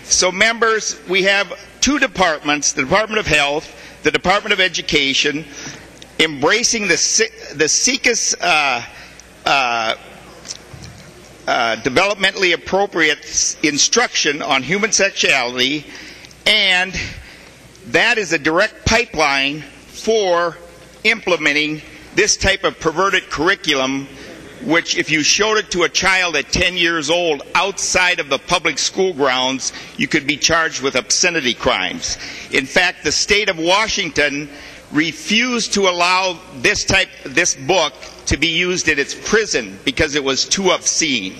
So members, we have two departments, the Department of Health, the Department of Education, embracing the SICUS developmentally appropriate instruction on human sexuality, and that is a direct pipeline for implementing this type of perverted curriculum, which if you showed it to a child at 10 years old outside of the public school grounds, you could be charged with obscenity crimes. In fact, the state of Washington refused to allow this book to be used in its prison because it was too obscene.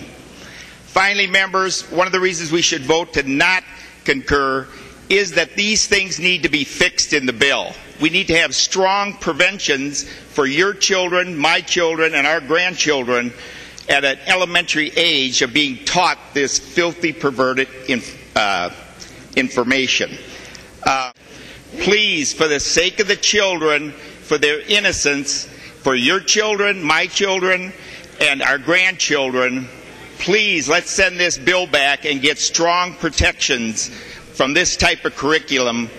Finally, members, one of the reasons we should vote to not concur is that these things need to be fixed in the bill. We need to have strong preventions for your children, my children, and our grandchildren at an elementary age of being taught this filthy, perverted information. Please, for the sake of the children, for their innocence, for your children, my children, and our grandchildren, please, let's send this bill back and get strong protections from this type of curriculum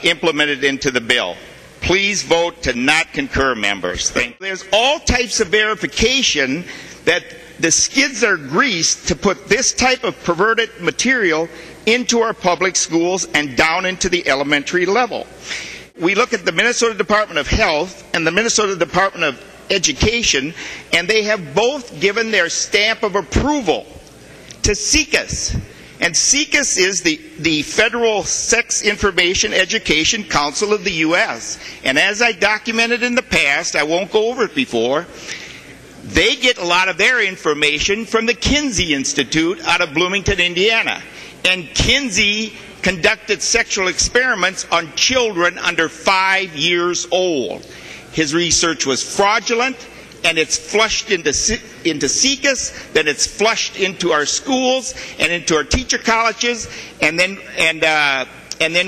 implemented into the bill. Please vote to not concur, members. There's all types of verification that the skids are greased to put this type of perverted material into our public schools and down into the elementary level. We look at the Minnesota Department of Health and the Minnesota Department of Education, and they have both given their stamp of approval to SICUS. And SICUS is the Federal Sex Information Education Council of the U.S. And as I documented in the past, I won't go over it before, they get a lot of their information from the Kinsey Institute out of Bloomington, Indiana. And Kinsey conducted sexual experiments on children under 5 years old. His research was fraudulent, and it's flushed into SICUS, then it's flushed into our schools and into our teacher colleges, and then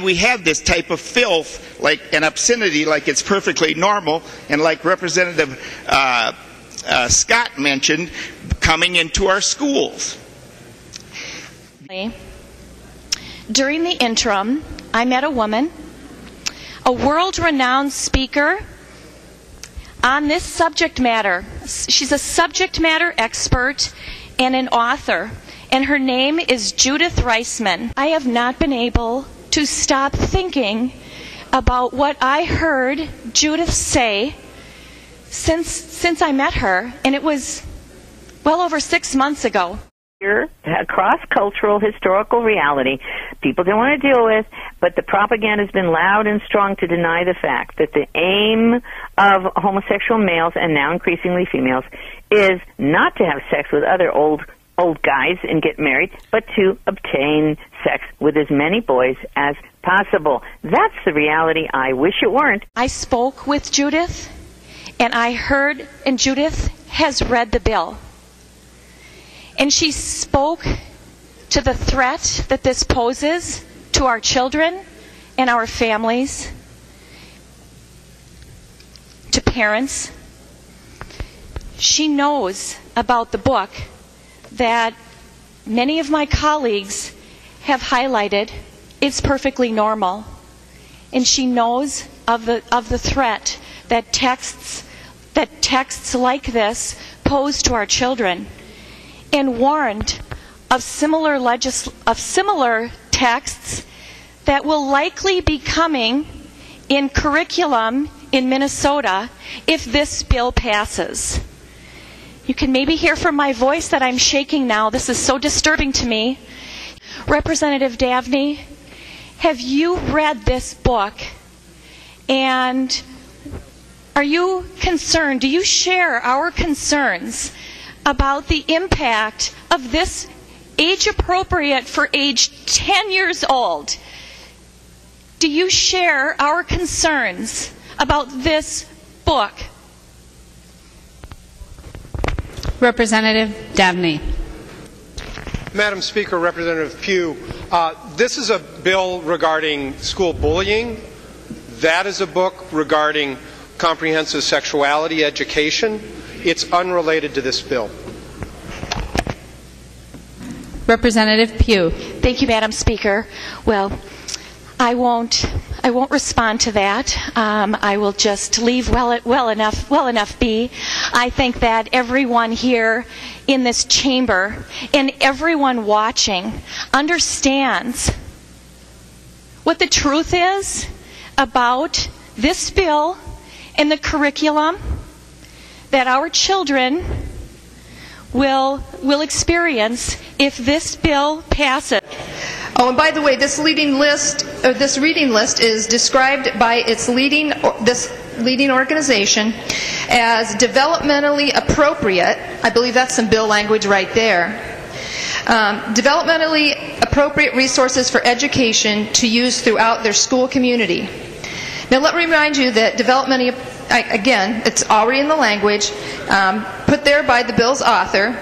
we have this type of filth, like an obscenity, like it's perfectly normal, and like Representative Scott mentioned, coming into our schools. During the interim, I met a woman, a world-renowned speaker on this subject matter. She's a subject matter expert and an author, and her name is Judith Reisman. I have not been able to stop thinking about what I heard Judith say since I met her, and it was well over 6 months ago. A cross-cultural historical reality people don't want to deal with, but the propaganda has been loud and strong to deny the fact that the aim of homosexual males, and now increasingly females, is not to have sex with other old guys and get married, but to obtain sex with as many boys as possible. That's the reality. I wish it weren't. I spoke with Judith, and I heard, and Judith has read the bill. And she spoke to the threat that this poses to our children and our families, to parents. She knows about the book that many of my colleagues have highlighted. It's perfectly normal. And she knows of the threat that texts like this pose to our children, and warned of similar texts that will likely be coming in curriculum in Minnesota if this bill passes. You can maybe hear from my voice that I'm shaking now. This is so disturbing to me. Representative Dabney, have you read this book? And are you concerned? Do you share our concerns about the impact of this age-appropriate for age 10 years old? Do you share our concerns about this book? Representative Dabney. Madam Speaker, Representative Pugh, this is a bill regarding school bullying. That is a book regarding comprehensive sexuality education. It's unrelated to this bill. Representative Pugh. Thank you, Madam Speaker. Well, I won't respond to that. I will just leave well enough be. I think that everyone here in this chamber and everyone watching understands what the truth is about this bill and the curriculum that our children will experience if this bill passes. Oh, and by the way, this reading list is described by its leading organization as developmentally appropriate. I believe that's some bill language right there. Developmentally appropriate resources for education to use throughout their school community. Now, let me remind you that developmentally, again, it's already in the language, put there by the bill's author.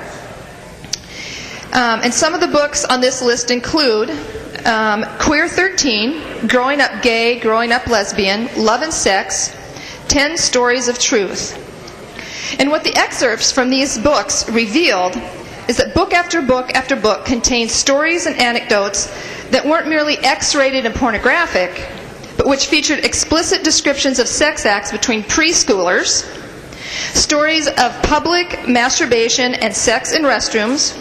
And some of the books on this list include Queer 13, Growing Up Gay, Growing Up Lesbian, Love and Sex, 10 Stories of Truth. And what the excerpts from these books revealed is that book after book after book contained stories and anecdotes that weren't merely X-rated and pornographic, but which featured explicit descriptions of sex acts between preschoolers, stories of public masturbation and sex in restrooms,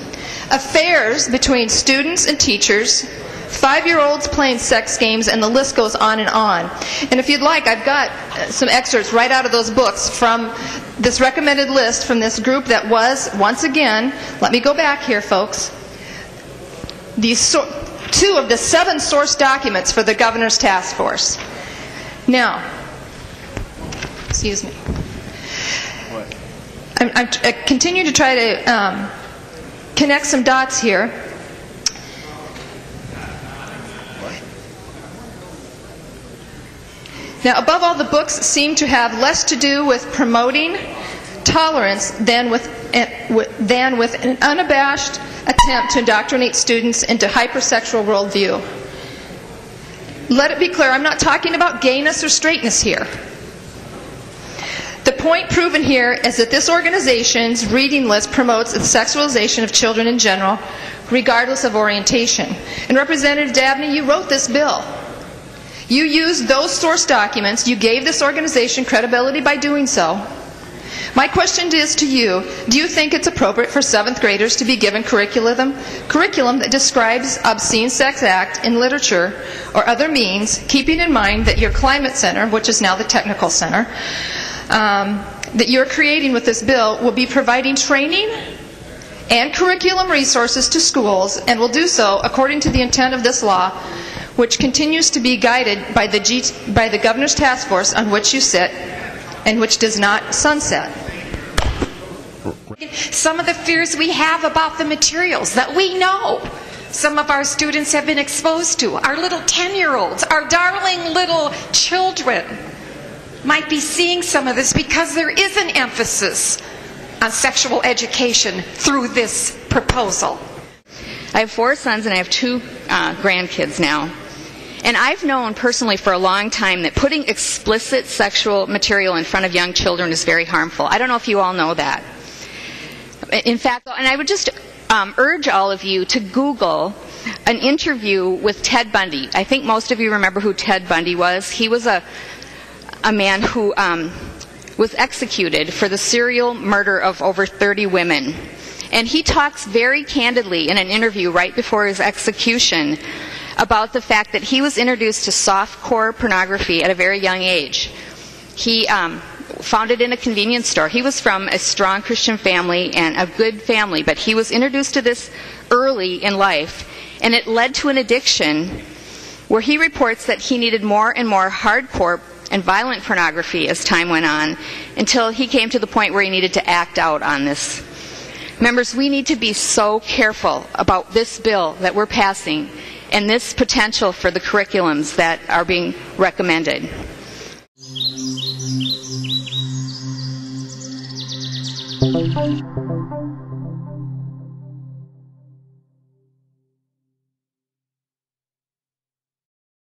affairs between students and teachers, 5-year-olds playing sex games, and the list goes on and on. And if you'd like, I've got some excerpts right out of those books from this recommended list from this group that was, once again, let me go back here, folks, these 2 of the 7 source documents for the Governor's Task Force. Now, excuse me. I continue to try to connect some dots here. Now, above all, the books seem to have less to do with promoting tolerance than with an unabashed attempt to indoctrinate students into hypersexual worldview. Let it be clear, I'm not talking about gayness or straightness here. The point proven here is that this organization's reading list promotes the sexualization of children in general, regardless of orientation. And Representative Dabney, you wrote this bill. You used those source documents. You gave this organization credibility by doing so. My question is to you, do you think it's appropriate for 7th graders to be given curriculum that describes obscene sex act in literature or other means, keeping in mind that your climate center, which is now the technical center, that you're creating with this bill will be providing training and curriculum resources to schools, and will do so according to the intent of this law, which continues to be guided by the Governor's Task Force on which you sit, and which does not sunset. Some of the fears we have about the materials that we know some of our students have been exposed to, our little 10-year-olds, our darling little children, might be seeing some of this because there is an emphasis on sexual education through this proposal. I have 4 sons and I have 2 grandkids now. And I've known personally for a long time that putting explicit sexual material in front of young children is very harmful. I don't know if you all know that. In fact, and I would just urge all of you to Google an interview with Ted Bundy. I think most of you remember who Ted Bundy was. He was a man who was executed for the serial murder of over 30 women. And he talks very candidly in an interview right before his execution about the fact that he was introduced to softcore pornography at a very young age. He found it in a convenience store. He was from a strong Christian family and a good family, but he was introduced to this early in life, and it led to an addiction where he reports that he needed more and more hardcore and violent pornography as time went on, until he came to the point where he needed to act out on this. Members, we need to be so careful about this bill that we're passing and this potential for the curriculums that are being recommended.